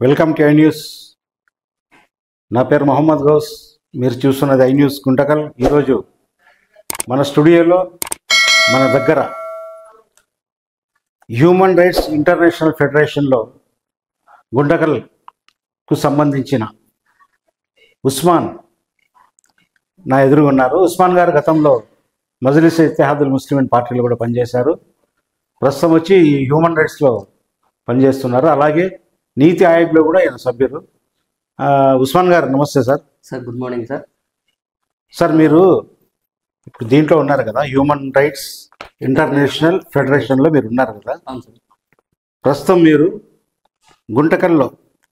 Welcome to I news. నా పేరు మొహమ్మద్ గౌస్. మీరు చూస్తున్నది ఐ న్యూస్ గుంటకల్. ఈరోజు మన స్టూడియోలో మన దగ్గర హ్యూమన్ రైట్స్ ఇంటర్నేషనల్ ఫెడరేషన్లో గుంటకల్కు సంబంధించిన ఉస్మాన్ నా ఎదురుగా ఉన్నారు. ఉస్మాన్ గారు గతంలో మజ్లిస్ ఇత్తెహాదుల్ ముస్లిమీన్ పార్టీలో కూడా పనిచేశారు. ప్రస్తుతం వచ్చి హ్యూమన్ రైట్స్లో పనిచేస్తున్నారు. అలాగే నీతి ఆయోగ్లో కూడా ఈయన సభ్యులు. ఉస్మాన్ గారు నమస్తే sir. Sir good morning sir. Sir మీరు ఇప్పుడు దీంట్లో ఉన్నారు కదా, హ్యూమన్ రైట్స్ ఇంటర్నేషనల్ ఫెడరేషన్లో మీరు ఉన్నారు కదా. అవును సార్. ప్రస్తుతం మీరు గుంటకల్లో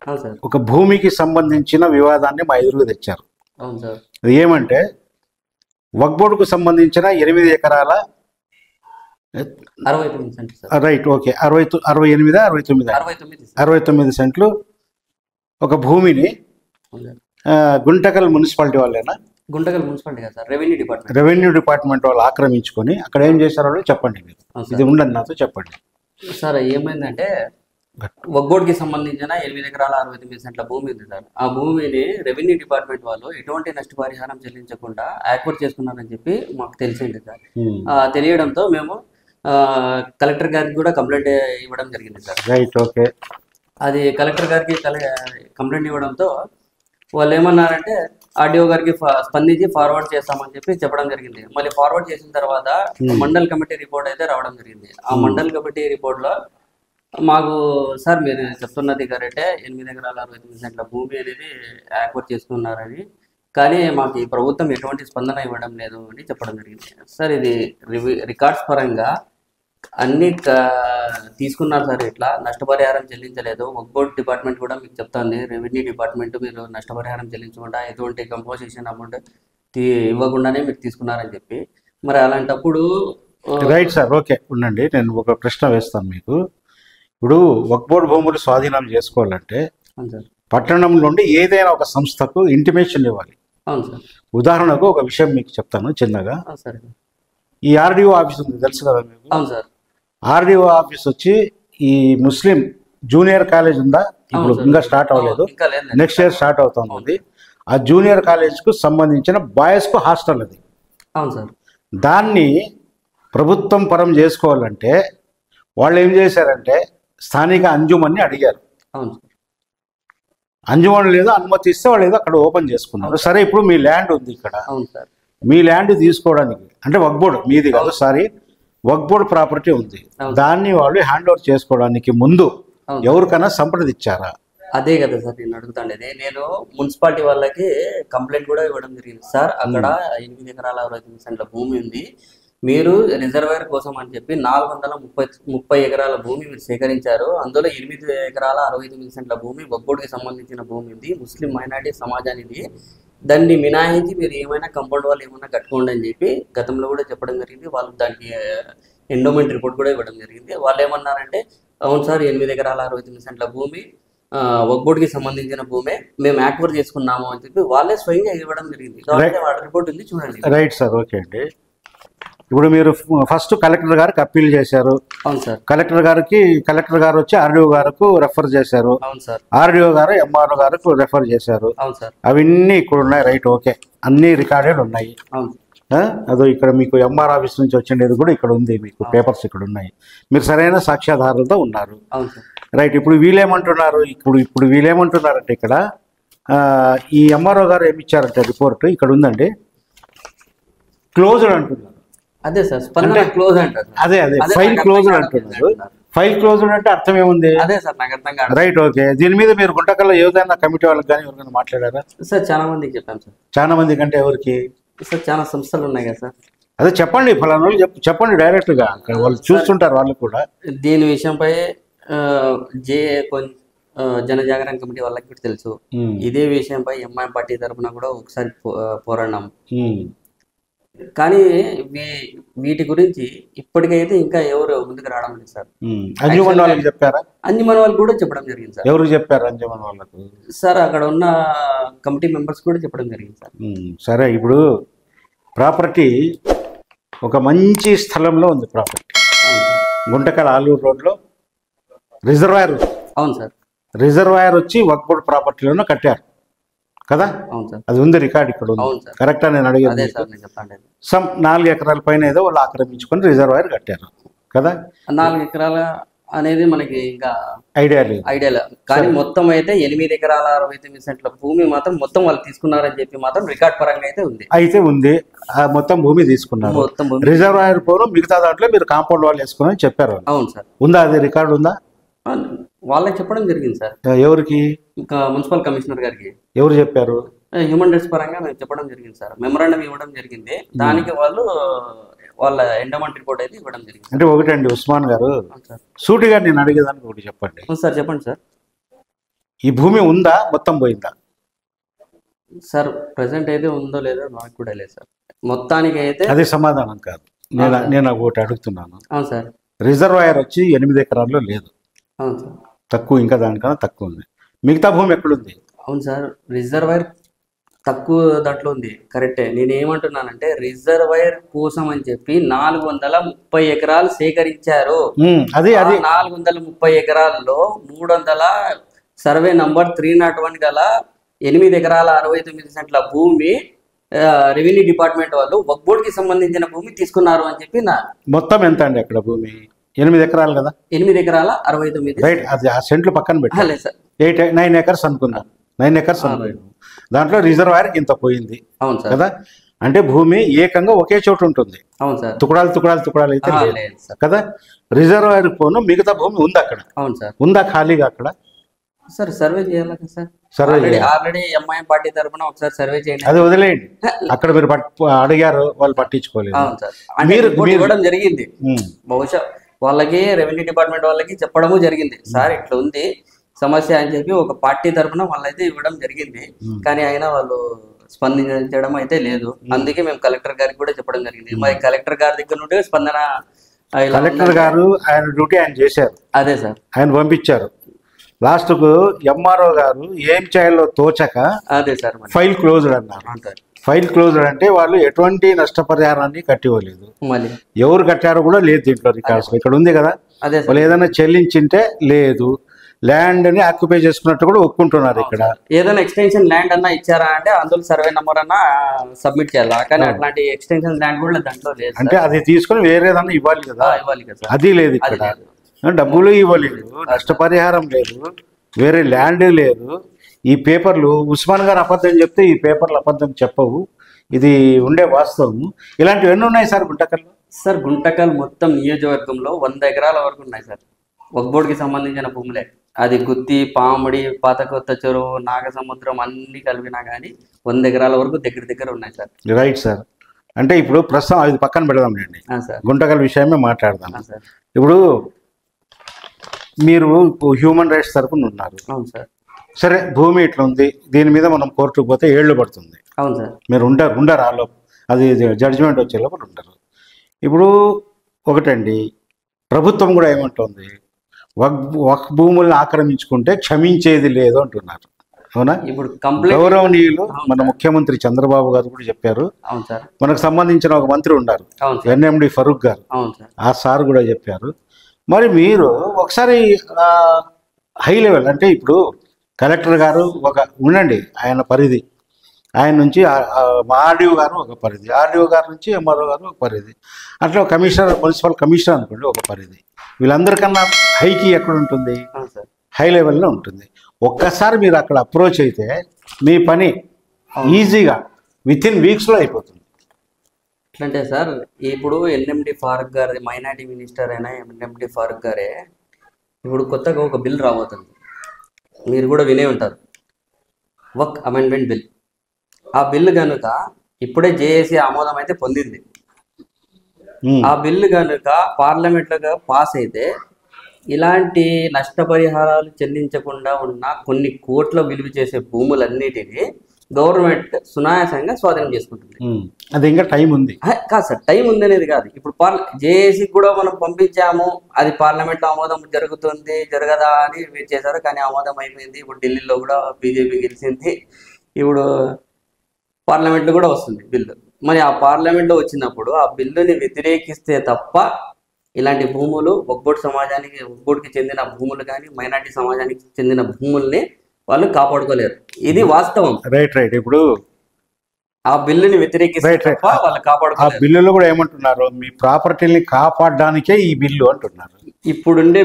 అవును సార్. ఒక భూమికి సంబంధించిన వివాదాన్ని మా ఎదురుగా తెచ్చారు. అవును సార్. అది ఏమంటే వక్ఫ్ బోర్డుకు సంబంధించిన 8 ఎకరాల 69 సెంట్లు సార్. రైట్, ఓకే, 69 సెంట్లు ఒక భూమిని గుంటకల్ మున్సిపాలిటీ వాళ్ళేనా? గుంటకల్ మున్సిపాలిటీ కదా సార్, రెవెన్యూ డిపార్ట్మెంట్ వాళ్ళు ఆక్రమించుకొని అక్కడ ఏం చేశారో చెప్పండి. మీరు ఇది ఉండండి, నాతో చెప్పండి సార్. ఏమైందంటే వక్ఫ్ బోర్డుకి సంబంధించిన 8 ఎకరాల 69 సెంట్ల భూమి ఉంది సార్. ఆ భూమిని రెవెన్యూ డిపార్ట్మెంట్ వాళ్ళు ఎటువంటి నష్టపరిహారం చెల్లించకుండా యాక్వైర్ చేసుకున్నారని చెప్పి మాకు తెలిసింది సార్. తెలియడంతో మేము కలెక్టర్ గారికి కూడా కంప్లైంట్ ఇవ్వడం జరిగింది సార్. Right, okay. అది కలెక్టర్ గారికి కంప్లైంట్ ఇవ్వడంతో వాళ్ళు ఏమన్నారంటే ఆర్డీఓ గారికి స్పందించి ఫార్వర్డ్ చేస్తామని చెప్పి చెప్పడం జరిగింది. మళ్ళీ ఫార్వర్డ్ చేసిన తర్వాత మండల్ కమిటీ రిపోర్ట్ అయితే రావడం జరిగింది. ఆ మండల్ కమిటీ రిపోర్ట్లో మాకు సార్ మీరు చెప్తున్నది కరెక్టే, 8 ఎకరాల 69 సెంట్ల భూమి అనేది యాక్వైర్ చేసుకున్నారని, కానీ మాకు ఈ ప్రభుత్వం ఎటువంటి స్పందన ఇవ్వడం లేదు అని చెప్పడం జరిగింది సార్. ఇది రికార్డ్స్ పరంగా అన్ని తీసుకున్నారు సార్. ఇట్లా నష్టపరిహారం చెల్లించలేదు. వక్ఫ్ బోర్డ్ డిపార్ట్మెంట్ కూడా మీకు చెప్తాంది, రెవెన్యూ డిపార్ట్మెంట్ మీరు నష్టపరిహారం చెల్లించకుండా ఎటువంటి కంపోజిషన్ అమౌంట్ ఇవ్వకుండానే మీరు తీసుకున్నారని చెప్పి. మరి అలాంటప్పుడు రైట్ సార్, ఓకే ఉండండి, నేను ఒక ప్రశ్న వేస్తాను మీకు. ఇప్పుడు వక్ఫ్ బోర్డు భూములు స్వాధీనం చేసుకోవాలంటే పట్టణం నుండి ఏదైనా ఒక సంస్థకు ఇంటిమేషన్ ఇవ్వాలి. అవును సార్. ఉదాహరణకు ఒక విషయం మీకు చెప్తాను చిన్నగా. సరే. ఈ ఆర్డీఓ ఆఫీస్ ఉంది, తెలుసు కదా మీకు? అవును సార్. ఆర్డీఓ ఆఫీస్ వచ్చి ఈ ముస్లిం జూనియర్ కాలేజ్ ఉందా, ఇప్పుడు ఇంకా స్టార్ట్ అవ్వలేదు, నెక్స్ట్ ఇయర్ స్టార్ట్ అవుతుంది. ఆ జూనియర్ కాలేజ్కు సంబంధించిన బాయ్స్కు హాస్టల్ అది. అవును సార్. దాన్ని ప్రభుత్వం పరం చేసుకోవాలంటే వాళ్ళు ఏం చేశారంటే స్థానిక అంజుమన్ని అడిగారు. అవును సార్. అంజుమన్ లేదో అనుమతి ఇస్తే వాళ్ళు ఏదో అక్కడ ఓపెన్ చేసుకున్నారు. సరే, ఇప్పుడు మీ ల్యాండ్ ఉంది ఇక్కడ. అవును సార్. మీ ల్యాండ్ తీసుకోవడానికి అంటే వక్ఫ్ బోర్డు మీది కాదు, సారీ, వక్ఫ్ బోర్డు ప్రాపర్టీ ఉంది. దాన్ని వాళ్ళు హ్యాండ్ ఓవర్ చేసుకోవడానికి ముందు ఎవరికైనా సంప్రదించారా? అదే కదా సార్ నేను అడుగుతాండేది. నేను మున్సిపాలిటీ వాళ్ళకి కంప్లైంట్ కూడా ఇవ్వడం జరిగింది సార్. అక్కడ 8 ఎకరాల 69 సెంట్ల భూమి ఉంది, మీరు రిజర్వేర్ కోసం అని చెప్పి 430 ఎకరాల భూమి మీరు సేకరించారు. అందులో 8 ఎకరాల 69 సెంట్ల భూమి వక్ఫ్ బోర్డుకి సంబంధించిన భూమి ఉంది, ముస్లిం మైనారిటీ సమాజానికి. దాన్ని మినహాయించి మీరు ఏమైనా కంపౌండ్ వాళ్ళు ఏమైనా కట్టుకోండి అని చెప్పి గతంలో కూడా చెప్పడం జరిగింది. వాళ్ళు దానికి ఎండోమెంట్ రిపోర్ట్ కూడా ఇవ్వడం జరిగింది. వాళ్ళు ఏమన్నారంటే అవును సార్, 8 ఎకరాల 69 సెంట్ల భూమి వక్ఫ్ బోర్డుకి సంబంధించిన భూమే, మేము యాక్వైర్ చేసుకున్నాము అని చెప్పి వాళ్ళే స్వయంగా ఇవ్వడం జరిగింది. వాళ్ళ రిపోర్ట్ ఉంది, చూడండి. రైట్ సార్, ఓకే అండి. ఇప్పుడు మీరు ఫస్ట్ కలెక్టర్ గారికి అప్పీల్ చేశారు. అవును సార్. కలెక్టర్ గారు వచ్చి ఆర్డీఓ గారికి రెఫర్ చేశారు. అవును సార్. ఆర్డీఓ గారు ఎంఆర్ఓ గారికి రెఫర్ చేశారు. అవును సార్. అవన్నీ ఇక్కడ ఉన్నాయి. రైట్, ఓకే, అన్ని రికార్డెడ్ ఉన్నాయి. అవును. అదో ఇక్కడ మీకు ఎంఆర్ ఆఫీస్ నుంచి వచ్చిండేది కూడా ఇక్కడ ఉంది, మీకు పేపర్స్ ఇక్కడ ఉన్నాయి, మీరు సరైన సాక్ష్యాధారాలతో ఉన్నారు. అవును సార్. రైట్. ఇప్పుడు వీళ్ళేమంటున్నారంటే ఇక్కడ ఈ ఎంఆర్ఓ గారు ఏమి ఇచ్చారంటే రిపోర్ట్ ఇక్కడ ఉందండి, క్లోజ్డ్ అంటున్నారు. అదే సార్, స్పందన క్లోజ్ అంటారు. అదే ఫైల్ క్లోజ్డ్ అంటున్నారు. ఫైల్ క్లోజ్డ్ అంటే అర్థం ఏముంది? అదే సార్ నాకు అర్థం కాదు. Right, okay. దీని మీద మీరు గుంటకల్లో ఏదైనా కమిటీ వాళ్ళకి కానీ ఎవరికైనా మాట్లాడారా? సార్ చాలా మందికి చెప్పాను సార్. చాలా మంది కంటే ఎవరికి సార్? చాలా సంస్థలు ఉన్నాయి కదా సార్. అదే చెప్పండి, ఫలానా వాళ్ళు చెప్పండి డైరెక్ట్ గా, వాళ్ళు చూస్తుంటారు వాళ్ళు కూడా. దీని విషయంపై జనజాగరణ కమిటీ వాళ్ళకి కూడా తెలుసు. ఇదే విషయంపై ఎంఐఎం పార్టీ తరఫున కూడా ఒకసారి పోరాడినాం. కానీ వీటి గురించి ఇప్పటికైతే ఇంకా ఎవరు ముందుకు రావడం లేదు సార్. అంజుమన్ వాళ్ళకి చెప్పారా? అంజుమన్ వాళ్ళు కూడా చెప్పడం జరిగింది సార్. ఎవరు చెప్పారు అంజుమన్ వాళ్ళకు? సార్ అక్కడ ఉన్న కమిటీ మెంబర్స్ కూడా చెప్పడం జరిగింది సార్. సరే, ఇప్పుడు ప్రాపర్టీ ఒక మంచి స్థలంలో ఉంది. ప్రాపర్టీ గుంటకల్ ఆలూరు రోడ్లో రిజర్వాయర్. అవును సార్. రిజర్వాయర్ వచ్చి వక్ఫ్ బోర్డ్ ప్రాపర్టీలోనే కట్టారు కదా, అవును సార్. అది ఉంది, రికార్డ్ ఇక్కడ ఉంది. అవును సార్. కరెక్టా నేను అదే అడిగేది? సార్ నేను చెప్పండి. సమ్ 4 ఎకరాల పైన ఏదో వాళ్ళు ఆక్రమించుకొని రిజర్వాయర్ కట్టారు కదా, 4 ఎకరాల అనేది మనకి ఇంకా ఐడియా లేదు. ఐడియా లేదు. కానీ మొత్తం అయితే 8 ఎకరాల 69 సెంట్ల భూమి మాత్రం మొత్తం వాళ్ళు తీసుకున్నారని చెప్పి మాత్రం రికార్డ్ పరంగా అయితే ఉంది. అయితే ఉంది, ఆ మొత్తం భూమి తీసుకున్నారు. మొత్తం భూమి. రిజర్వాయర్ పోను మిగతా దాంట్లో మీరు కాంపౌండ్ వాళ్ళు వేసుకుని చెప్పారు వాళ్ళు. అవును సార్. ఉందా అది రికార్డు ఉందా? వాళ్ళకి చెప్పడం జరిగింది సార్. ఎవరికి? ఇంకా మున్సిపల్ కమిషనర్ గారికి. ఎవరు చెప్పారు? హ్యూమన్ రైట్స్ పరంగా మేము చెప్పడం జరిగింది సార్. మెమరాండం ఇవ్వడం జరిగింది. దానికి వాళ్ళు వాళ్ళ ఎండోమెంట్ రిపోర్ట్ అయితే ఇవ్వడం జరిగింది. అంటే ఒకటండి ఉస్మాన్ గారు, సార్ సూటిగా నేను అడిగేదానికి ఒకటి చెప్పండి. సార్ చెప్పండి సార్. ఈ భూమి ఉందా, మొత్తం పోయిందా? సార్ ప్రజెంట్ అయితే ఉందో లేదో నాకు కూడా లేదు సార్. మొత్తానికి అయితే అదే సమాధానం కాదు, నేను ఒకటి అడుగుతున్నాను. అవును సార్. రిజర్వాయర్ వచ్చి 8 ఎకరాల్లో లేదు, అవును సార్. తక్కువ, ఇంకా దానికన్నా తక్కువ ఉంది. మిగతా భూమి ఎక్కడుంది? అవును సార్. రిజర్వాయర్ తక్కువ దాంట్లో ఉంది, కరెక్టే. నేను ఏమంటున్నానంటే రిజర్వాయర్ కోసం అని చెప్పి 430 ఎకరాలు సేకరించారు. అది 430 ఎకరాల్లో 300 సర్వే నంబర్ 301 గల 8 ఎకరాల 69 సెంట్ల భూమి రెవెన్యూ డిపార్ట్మెంట్ వాళ్ళు వక్ఫ్ బోర్డుకి సంబంధించిన భూమి తీసుకున్నారు అని చెప్పి మొత్తం ఎంత అండి అక్కడ భూమి? 8 ఎకరాలు కదా, 8 ఎకరాల 69. రైట్. అది ఆ సెంట్లు పక్కన పెట్టి లేదు సార్, 9 ఎకర్స్ అనుకుందాం. 9 ఎకర్స్ అనుకుందాం. దాంట్లో రిజర్వాయర్కి ఇంత పోయింది. అవును సార్. కదా, అంటే భూమి ఏకంగా ఒకే చోటు ఉంటుంది. అవును సార్. తుకడాలు అయితే లేదు సార్. కదా, రిజర్వాయర్ పోను మిగతా భూమి ఉంది అక్కడ. అవును సార్. ఉందా ఖాళీగా అక్కడ? సార్ సర్వే చేయాలి కదా sir. Survey already MIM party తరఫున ఒకసారి సర్వే చేయండి. అది వదిలేయండి, అక్కడ మీరు అడిగారు, వాళ్ళు పట్టించుకోలేదు. అవును సార్. మీరు ఇవ్వడం జరిగింది. బహుశా వాళ్ళకి రెవెన్యూ డిపార్ట్మెంట్ వాళ్ళకి చెప్పడము జరిగింది, సార్ ఇట్లా ఉంది సమస్య అని చెప్పి ఒక పార్టీ తరఫున వాళ్ళైతే ఇవ్వడం జరిగింది. కానీ అయినా వాళ్ళు స్పందించడం అయితే లేదు. అందుకే మేము కలెక్టర్ గారికి కూడా చెప్పడం జరిగింది. మరి కలెక్టర్ గారి దగ్గర నుండి స్పందన. కలెక్టర్ గారు ఆయన డ్యూటీ ఆయన చేశారు. అదే సార్, ఆయన పంపించారు. లాస్ట్కు ఎంఆర్ఓ గారు ఏం చేయాలో తోచక అదే సార్ ఫైల్ క్లోజ్డ్ అన్నారు. ఫైల్ క్లోజ్డ్ అంటే వాళ్ళు ఎటువంటి నష్టపరిహారాన్ని కట్టివ్వలేదు. మళ్ళీ ఎవరు కట్టారో కూడా లేదు దీంట్లో రికార్డ్స్. ఇక్కడ ఉంది కదా, అదే వాళ్ళు ఏదైనా చెల్లించింటే లేదు, ల్యాండ్ ని ఆక్యుపై చేసుకున్నట్టు కూడా ఒప్పుకుంటున్నారు. ఇక్కడ ఏదైనా ఎక్స్టెన్షన్ ల్యాండ్ అన్నా ఇచ్చారా అంటే అందులో సర్వే నెంబర్ అన్నా సబ్మిట్ చేయాలి. కానీ అట్లాంటి ఎక్స్టెన్షన్ ల్యాండ్ కూడా దాంట్లో లేదు. అంటే అది తీసుకొని వేరేదన్నా ఇవ్వాలి కదా, ఇవ్వాలి కదా, అది లేదు ఇక్కడ. డబ్బులు ఇవ్వలేదు, నష్టపరిహారం లేదు, వేరే ల్యాండ్ లేదు. ఈ పేపర్లు ఉస్మాన్ గారు అబద్ధం చెప్తే ఈ పేపర్లు అబద్ధం చెప్పవు, ఇది ఉండే వాస్తవం. ఇలాంటివి ఎన్ని ఉన్నాయి సార్ గుంటకల్లో? సార్ గుంటకల్ మొత్తం నియోజకవర్గంలో 100 ఎకరాల వరకు ఉన్నాయి సార్, వక్ఫ్ బోర్డుకి సంబంధించిన భూములే. అది గుత్తి, పాముడి, పాత కొత్త చెరువు, నాగసముద్రం అన్ని కలిపినా కానీ 100 ఎకరాల వరకు దగ్గర ఉన్నాయి సార్. Right sir. అంటే ఇప్పుడు ప్రస్తుతం అది పక్కన పెడదాం లేండి, గుంటకల్ విషయమే మాట్లాడదాం. ఇప్పుడు మీరు హ్యూమన్ రైట్స్ తరఫున ఉన్నారు. అవును సార్. సరే, భూమి ఇట్లా ఉంది, దీని మీద మనం కోర్టుకు పోతే 7 ఏళ్ళు పడుతుంది. అవును సార్. మీరు ఉండరు ఆ లోపు, అది జడ్జిమెంట్ వచ్చే లోపల ఉంటారు. ఇప్పుడు ఒకటండి, ప్రభుత్వం కూడా ఏమంటుంది, వక్ఫ్ భూములను ఆక్రమించుకుంటే క్షమించేది లేదు అంటున్నారు. అవునా? ఇప్పుడు గౌరవనీయులు మన ముఖ్యమంత్రి చంద్రబాబు గారు కూడా చెప్పారు. అవును సార్. మనకు సంబంధించిన ఒక మంత్రి ఉన్నారు, ఎన్ఎండి ఫరూక్ గారు. అవును సార్. ఆ సార్ కూడా చెప్పారు. మరి మీరు ఒకసారి హై లెవెల్ అంటే ఇప్పుడు కలెక్టర్ గారు ఒక ఉండండి, ఆయన పరిధి, ఆయన నుంచి ఆర్డీఓ గారు ఒక పరిధి, ఆర్డీఓ గారి నుంచి ఎంఆర్ఓ గారు ఒక పరిధి, అట్లా కమిషనర్, మున్సిపల్ కమిషనర్ అనుకోండి ఒక పరిధి. వీళ్ళందరికన్నా హైకి ఎక్కడ ఉంటుంది? హై లెవెల్లో ఉంటుంది. ఒక్కసారి మీరు అక్కడ అప్రోచ్ అయితే మీ పని ఈజీగా వితిన్ వీక్స్లో అయిపోతుంది. ఎట్లంటే సార్, ఇప్పుడు ఎన్ఎండి ఫారూక్ గారి మైనార్టీ మినిస్టర్ అయినా ఎన్ఎండి ఫారూక్ గారే ఇప్పుడు కొత్తగా ఒక బిల్ రాబోతుంది, మీరు కూడా వినే ఉంటారు, వక్ఫ్ అమెండ్మెంట్ బిల్. ఆ బిల్లు కనుక ఇప్పుడే జేఏసీ ఆమోదం అయితే పొందింది. ఆ బిల్లు కనుక పార్లమెంట్లో పాస్ అయితే ఇలాంటి నష్టపరిహారాలు చెల్లించకుండా ఉన్న కొన్ని కోట్ల విలువ చేసే భూములన్నిటినీ గవర్నమెంట్ సునాయాసంగా స్వాధీనం చేసుకుంటుంది. అది ఇంకా టైం ఉంది కాదు సార్, టైం ఉంది అనేది కాదు. ఇప్పుడు జేఏసీకి కూడా మనం పంపించాము, అది పార్లమెంట్లో ఆమోదం జరుగుతుంది జరగదా అని వెయిట్ చేశారు, కానీ ఆమోదం అయిపోయింది. ఇప్పుడు ఢిల్లీలో కూడా బీజేపీ గెలిచింది, ఇప్పుడు పార్లమెంట్లో కూడా వస్తుంది బిల్లు. మరి ఆ పార్లమెంట్లో వచ్చినప్పుడు ఆ బిల్లుని వ్యతిరేకిస్తే తప్ప ఇలాంటి భూములు ఒక్కోటి సమాజానికి ఒక్కోటికి చెందిన భూములు కానీ మైనార్టీ సమాజానికి చెందిన భూముల్ని వాళ్ళు కాపాడుకోలేరు. ఇది వాస్తవం. రైట్. ఇప్పుడు ఆ బిల్లుని వ్యతిరేకిస్తే తప్ప వాళ్ళు ఆ కాపాడుకోలేరు. బిల్లులో కూడా ఏమంటున్నారు, మీ ప్రాపర్టీని కాపాడడానికే ఈ బిల్లు అంటున్నారు. ఇప్పుడుండే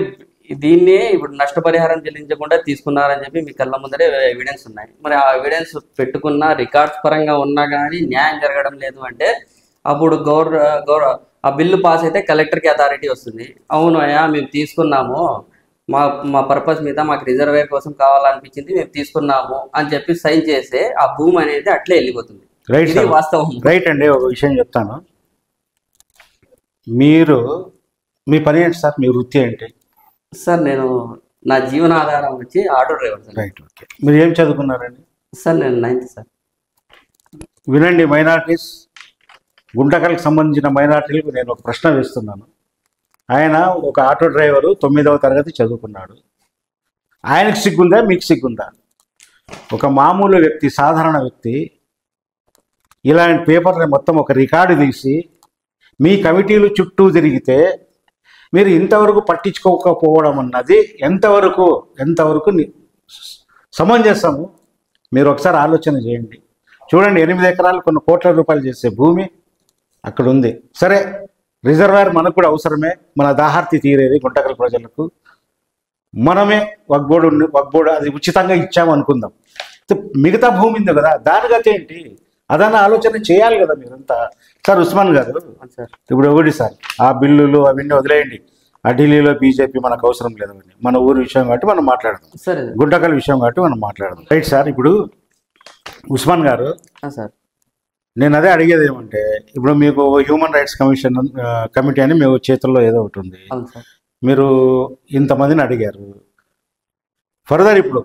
దీన్నే ఇప్పుడు నష్టపరిహారం చెల్లించకుండా తీసుకున్నారని చెప్పి మీ కళ్ళ ముందరే ఎవిడెన్స్ ఉన్నాయి. మరి ఆ ఎవిడెన్స్ పెట్టుకున్న రికార్డ్స్ పరంగా ఉన్నా కానీ న్యాయం జరగడం లేదు అంటే అప్పుడు ఆ బిల్లు పాస్ అయితే కలెక్టర్కి అథారిటీ వస్తుంది. అవును అయ్యా మేము తీసుకున్నాము, మా పర్పస్ మీద మాకు రిజర్వేర్ కోసం కావాలనిపించింది, మేము తీసుకున్నాము అని చెప్పి సైన్ చేస్తే ఆ భూమి అనేది అట్లే వెళ్ళిపోతుంది. ఇది వాస్తవం. రైట్ అండి. ఒక విషయం చెప్తాను. మీరు మీ పని ఏంటి సార్? మీ వృత్తి ఏంటి సార్? నేను నా జీవనాధారం వచ్చి auto driver sir. Right. Okay. మీరు ఏం చదువుకున్నారండి? సార్ నేను 9th సార్. వినండి, మైనారిటీస్, గుంటకల్కి సంబంధించిన మైనారిటీలకు నేను ఒక ప్రశ్న వేస్తున్నాను. ఆయన ఒక ఆటో డ్రైవరు 9వ తరగతి చదువుకున్నాడు. ఆయనకు సిగ్గుందా, మీకు సిగ్గుందా? ఒక మామూలు వ్యక్తి, సాధారణ వ్యక్తి ఇలాంటి పేపర్ని మొత్తం ఒక రికార్డు తీసి మీ కమిటీలు చుట్టూ తిరిగితే మీరు ఇంతవరకు పట్టించుకోకపోవడం అన్నది ఎంతవరకు సమంజసము? మీరు ఒకసారి ఆలోచన చేయండి. చూడండి, 8 ఎకరాలు కొన్ని కోట్ల రూపాయలు చేసే భూమి అక్కడ ఉంది. సరే, రిజర్వాయర్ మనకు కూడా అవసరమే, మన దాహార్తి తీరేది గుంటకల్ ప్రజలకు. మనమే వగ్బోర్డు అది ఉచితంగా ఇచ్చాము అనుకుందాం. మిగతా భూమి ఉంది కదా, దాని గతి ఏంటి? అదన్న ఆలోచన చేయాలి కదా మీరంతా. సార్ ఉస్మాన్ గారు, ఇప్పుడు ఒకటి సార్, ఆ బిల్లులు అవన్నీ వదిలేయండి. ఆ ఢిల్లీలో బీజేపీ మనకు అవసరం లేదని, మన ఊరి విషయం కాబట్టి మనం మాట్లాడదాం, గుంటకల్ విషయం కాబట్టి మనం మాట్లాడదాం. Right sir. ఇప్పుడు ఉస్మాన్ గారు, నేను అదే అడిగేది ఏమంటే, ఇప్పుడు మీకు హ్యూమన్ రైట్స్ కమిటీ అని మీ చేతుల్లో ఏదో ఒకటి ఉంది. మీరు ఇంతమందిని అడిగారు. ఫర్దర్ ఇప్పుడు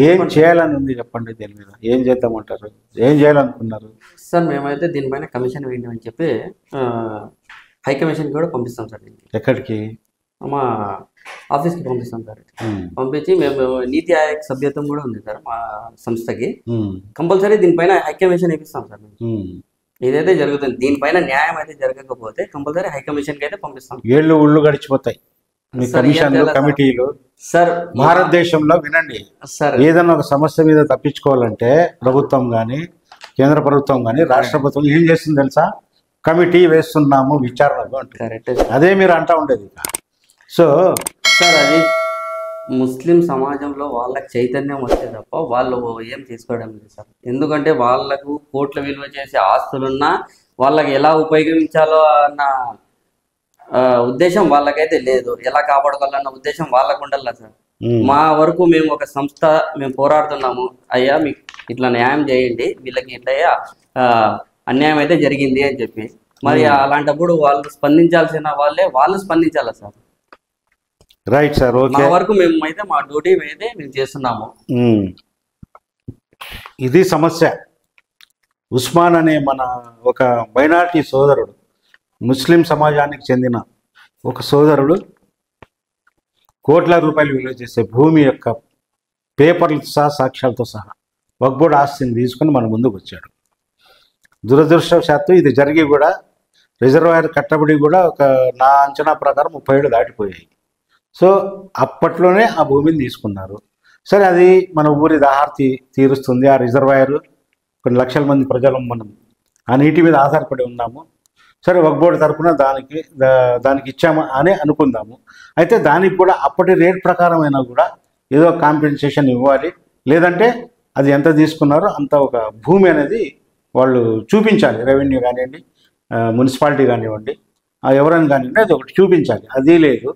ఏం చేయాలని ఉంది చెప్పండి. దీని మీద ఏం చేద్దామంటారు? ఏం చేయాలనుకున్నారు? సార్ మేమైతే దీనిపైన కమిషన్ వేయండి అని చెప్పి హై కమిషన్ కూడా పంపిస్తాం సార్. ఎక్కడికి? మా ఆఫీస్కి పంపిస్తాం సార్. పంపించి మేము నీతి ఆయోగ్ సభ్యత్వం కూడా ఉంది సార్ మా సంస్థకి. కంపల్సరీ దీనిపైన హై కమిషన్ వేపిస్తాం సార్. ఇదైతే జరుగుతుంది. దీనిపైన న్యాయం అయితే జరగకపోతే కంపల్సరీ హై కమిషన్కి అయితే పంపిస్తాం. ఊళ్ళు గడిచిపోతాయి మీ కమిషన్లు, కమిటీలు. సార్ భారతదేశంలో వినండి సార్, ఏదైనా ఒక సమస్య మీద తప్పించుకోవాలంటే ప్రభుత్వం కానీ, కేంద్ర ప్రభుత్వం కానీ, రాష్ట్ర ప్రభుత్వం ఏం చేస్తుంది తెలుసా? కమిటీ వేస్తున్నాము విచారణకు అంటారు. అదే మీరు అంటా ఉండేది. సో సార్ అది ముస్లిం సమాజంలో వాళ్ళకి చైతన్యం వస్తే తప్ప వాళ్ళు ఏం తీసుకోవడం లేదు సార్. ఎందుకంటే వాళ్ళకు కోట్ల విలువ చేసే ఆస్తులున్నా వాళ్ళకి ఎలా ఉపయోగించాలో అన్న ఉద్దేశం వాళ్ళకైతే లేదు. ఎలా కాపాడుకోవాలన్న ఉద్దేశం వాళ్ళకు ఉండాలి సార్. మా వరకు మేము ఒక సంస్థ మేము పోరాడుతున్నాము, అయ్యా మీకు ఇట్లా న్యాయం చేయండి, వీళ్ళకి ఇట్లా అన్యాయం అయితే జరిగింది అని చెప్పి. మరి అలాంటప్పుడు వాళ్ళు స్పందించాల్సిన వాళ్ళు స్పందించాలి సార్. Right sir. ఓకే. మా వరకు మేము అయితే మా డ్యూటీ అయితే మేము చేస్తున్నాము. ఇది సమస్య. ఉస్మాన్ అనే మన ఒక మైనారిటీ సోదరుడు, ముస్లిం సమాజానికి చెందిన ఒక సోదరుడు కోట్ల రూపాయలు విలువ చేసే భూమి యొక్క పేపర్లతో సహా, సాక్ష్యాలతో సహా వక్బోర్డ్ ఆస్తిని తీసుకుని మన ముందుకు వచ్చాడు. దురదృష్టవశాత్తు ఇది జరిగి కూడా రిజర్వాయర్ కట్టబడి కూడా నా అంచనా ప్రకారం 30 ఏళ్ళు దాటిపోయాయి. సో అప్పట్లోనే ఆ భూమిని తీసుకున్నారు. సరే, అది మన ఊరి దాహార్తి తీరుస్తుంది. ఆ రిజర్వాయర్ కొన్ని లక్షల మంది ప్రజలు మనం ఆ నీటి మీద ఆధారపడి ఉన్నాము. సరే, వక్బోర్డ్ తరఫున దానికి ఇచ్చాము అని అనుకుందాము. అయితే దానికి కూడా అప్పటి రేట్ ప్రకారమైనా కూడా ఏదో కాంపెన్సేషన్ ఇవ్వాలి. లేదంటే అది ఎంత తీసుకున్నారో అంత ఒక భూమి అనేది వాళ్ళు చూపించాలి. రెవెన్యూ కానివ్వండి, మున్సిపాలిటీ కానివ్వండి, ఎవరైనా కానివ్వండి, అది ఒకటి చూపించాలి. అది లేదు.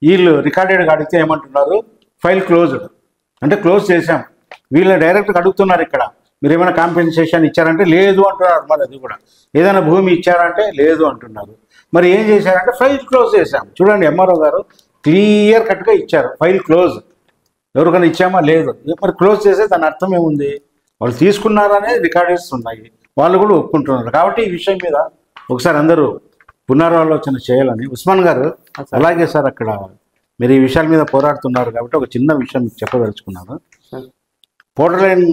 వీళ్ళు రికార్డెడ్గా అడిగితే ఏమంటున్నారు? ఫైల్ క్లోజ్డ్ అంటే క్లోజ్ చేసాం. వీళ్ళని డైరెక్ట్గా అడుగుతున్నారు, ఇక్కడ మీరు ఏమైనా కాంపెన్సేషన్ ఇచ్చారంటే లేదు అంటున్నారు. మరి అది కూడా ఏదైనా భూమి ఇచ్చారంటే లేదు అంటున్నారు. మరి ఏం చేశారంటే ఫైల్ క్లోజ్ చేశాం. చూడండి, ఎంఆర్ఓ గారు క్లియర్ కట్గా ఇచ్చారు, ఫైల్ క్లోజ్. ఎవరికైనా ఇచ్చామా? లేదు. మరి క్లోజ్ చేసే దాని అర్థం ఏముంది? వాళ్ళు తీసుకున్నారనే రికార్డెడ్స్ ఉన్నాయి, వాళ్ళు కూడా ఒప్పుకుంటున్నారు. కాబట్టి ఈ విషయం మీద ఒకసారి అందరూ పునరాలోచన చేయాలని. ఉస్మాన్ గారు, అలాగే సార్, అక్కడ మీరు ఈ విషయాల మీద పోరాడుతున్నారు కాబట్టి ఒక చిన్న విషయం మీకు చెప్పదలుచుకున్నాను. పోర్టర్ లైన్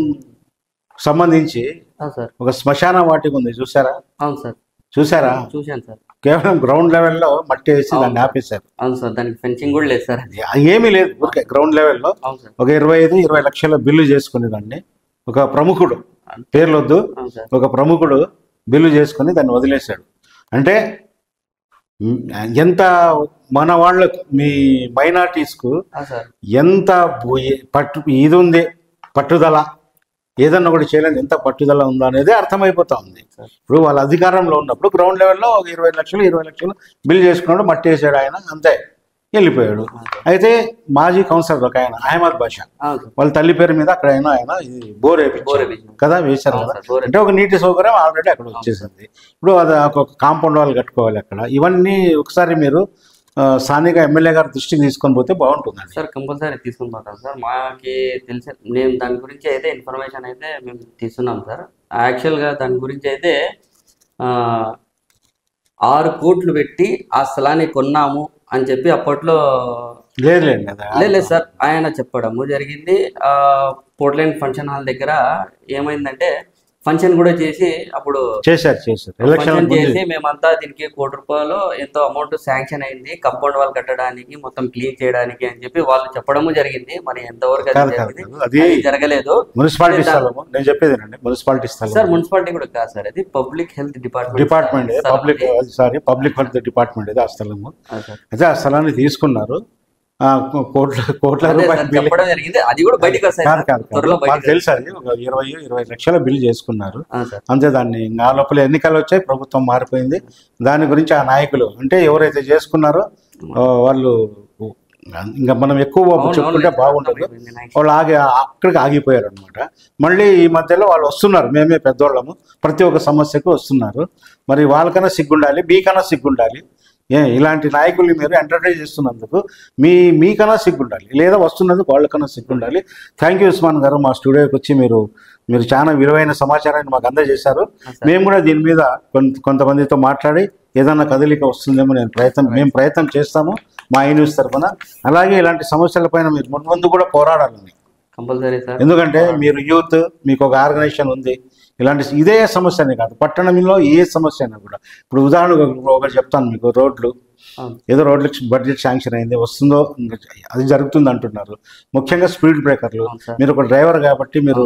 సంబంధించి ఒక శ్మశాన వాటిక ఉంది, చూసారా? అవును సార్, చూసారా? చూశాను సార్. కేవలం గ్రౌండ్ లెవెల్లో మట్టి వేసి దాన్ని ఆపేశారు. అవును సార్, దానికి ఫెన్సింగ్ కూడా లేదు సార్. ఏమీ లేదు, ఊరికే గ్రౌండ్ లెవెల్లో అవును సార్. ఒక 25-20 లక్షల బిల్లు చేసుకుని దాన్ని ఒక ప్రముఖుడు, పేర్లొద్దు, అవును సార్. ఒక ప్రముఖుడు బిల్లు చేసుకుని దాన్ని వదిలేశాడు. అంటే ఎంత మన వాళ్ళకు, మీ మైనార్టీస్కు సార్ ఎంత ఇది ఉంది, పట్టుదల, ఏదన్నా ఒకటి చేయాలని ఎంత పట్టుదల ఉందో అనేది అర్థమైపోతా ఉంది. ఇప్పుడు వాళ్ళ అధికారంలో ఉన్నప్పుడు గ్రౌండ్ లెవెల్లో ఒక 20 లక్షలు బిల్ చేసుకున్నాడు, మట్టి వేసాడు ఆయన, అంతే, వెళ్ళిపోయాడు. అయితే మాజీ కౌన్సిలర్ ఒక ఆయన అహ్మద్ బాషా, వాళ్ళ తల్లి పేరు మీద అక్కడ ఆయన ఇది బోర్ వేయించారు కదా, వేశారు కదా. అంటే ఒక నీటి సౌకర్యం ఆల్రెడీ అక్కడ వచ్చేసింది. ఇప్పుడు అది ఒక కాంపౌండ్ వాళ్ళు కట్టుకోవాలి అక్కడ. ఇవన్నీ ఒకసారి మీరు స్థానిక ఎమ్మెల్యే గారి దృష్టికి తీసుకొని పోతే బాగుంటుందండి సార్. కంపల్సరీ తీసుకొని పోతాం సార్. మాకి తెలిసి మేము దాని గురించి అయితే ఇన్ఫర్మేషన్ అయితే మేము తీసుకున్నాం సార్. యాక్చువల్గా దాని గురించి అయితే 6 కోట్లు పెట్టి ఆ స్థలాన్ని కొన్నాము అని చెప్పి అప్పట్లో లేదు సార్ ఆయన చెప్పడము జరిగింది. పోర్ట్లైన్ ఫంక్షన్ హాల్ దగ్గర ఏమైందంటే ఫంక్షన్ కూడా చేసి అప్పుడు చేశారు ఫంక్షన్ చేసి మేమంతా దీనికి 1 కోటి రూపాయలు ఎంతో అమౌంట్ శాంక్షన్ అయింది కాంపౌండ్ వాల్ కట్టడానికి, మొత్తం క్లీన్ చేయడానికి అని చెప్పి వాళ్ళు చెప్పడము జరిగింది. మరి ఎంతవరకు అది జరగలేదు. మున్సిపాలిటీ స్థలం నేను చెప్పేదేనండి, మున్సిపాలిటీ స్థలం సార్. మున్సిపాలిటీ కూడా కాదు సార్, అది public health department public health department ఇది ఆ స్థలము. అయితే ఆ స్థలాన్ని తీసుకున్నారు, కోట్ల రూపాయలు చెప్పడం జరిగింది. అది కూడా బయటకు తెలుసు, అది ఒక 20 లక్షల బిల్ చేసుకున్నారు అంతే. దాన్ని ఆ లోపల ఎన్నికలు వచ్చాయి, ప్రభుత్వం మారిపోయింది. దాని గురించి ఆ నాయకులు అంటే ఎవరైతే చేసుకున్నారో వాళ్ళు ఇంకా మనం ఎక్కువ చెప్పుకుంటే బాగుంటుంది, వాళ్ళు అక్కడికి ఆగిపోయారు అనమాట. మళ్ళీ ఈ మధ్యలో వాళ్ళు వస్తున్నారు, మేమే పెద్దోళ్ళము, ప్రతి ఒక్క సమస్యకు వస్తున్నారు. మరి వాళ్ళకన్నా సిగ్గుండాలి, మీకన్నా సిగ్గుండాలి. ఇలాంటి నాయకుల్ని మీరు ఎంటర్టైన్ చేస్తున్నందుకు మీకన్నా సిగ్గుండాలి, లేదా వస్తున్నందుకు వాళ్ళకన్నా సిగ్గుండాలి. థ్యాంక్ యూ ఉస్మాన్ గారు, మా స్టూడియోకి వచ్చి మీరు చాలా విలువైన సమాచారాన్ని మాకు అందజేశారు. మేము కూడా దీని మీద కొంతమందితో మాట్లాడి ఏదన్నా కదలిక వస్తుందేమో మేము ప్రయత్నం చేస్తాము మా ఈ న్యూస్ తరఫున. అలాగే ఇలాంటి సమస్యలపైన మీరు ముందు కూడా పోరాడాలని, కంపల్సరీ సార్. ఎందుకంటే మీరు యూత్, మీకు ఒక ఆర్గనైజేషన్ ఉంది. ఇదే సమస్యనే కాదు, పట్టణంలో ఏ సమస్య అయినా కూడా. ఇప్పుడు ఉదాహరణకు ఒకటి చెప్తాను మీకు, రోడ్లు, ఏదో రోడ్లకి బడ్జెట్ శాంక్షన్ అయింది, వస్తుందో అది జరుగుతుంది అంటున్నారు. ముఖ్యంగా స్పీడ్ బ్రేకర్లు, మీరు ఒక డ్రైవర్ కాబట్టి మీరు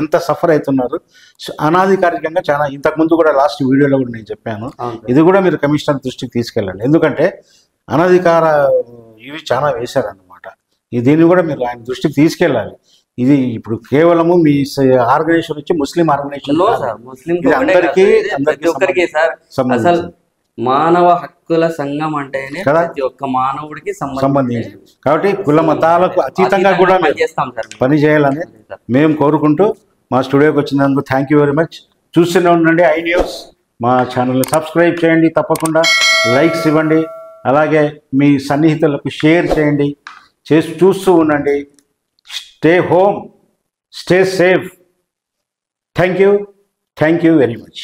ఎంత సఫర్ అవుతున్నారు అనాధికారికంగా. చాలా ఇంతకుముందు కూడా లాస్ట్ వీడియోలో కూడా నేను చెప్పాను, ఇది కూడా మీరు కమిషనర్ దృష్టికి తీసుకెళ్ళండి. ఎందుకంటే అనధికార ఇవి చాలా వేశారన్నమాట. దీన్ని కూడా మీరు ఆయన దృష్టికి తీసుకెళ్ళాలి. ఇది ఇప్పుడు కేవలము మీ ఆర్గనైజేషన్ వచ్చి ముస్లిం ఆర్గనైజేషన్, అందరికీ సార్. అసలు మానవ హక్కుల సంఘం అంటేనే ప్రతి ఒక్క మానవుడికి సంబంధించి, కాబట్టి కుల మతాలకు అతీతంగా కూడా పని చేయాలని మేము కోరుకుంటూ మా స్టూడియోకి వచ్చినందుకు థ్యాంక్ యూ వెరీ మచ్. చూస్తూనే ఉండండి ఐ న్యూస్. మా ఛానల్ని సబ్స్క్రైబ్ చేయండి, తప్పకుండా లైక్స్ ఇవ్వండి, అలాగే మీ సన్నిహితులకు షేర్ చేయండి, చూస్తూ ఉండండి. Stay home, stay safe. Thank you very much.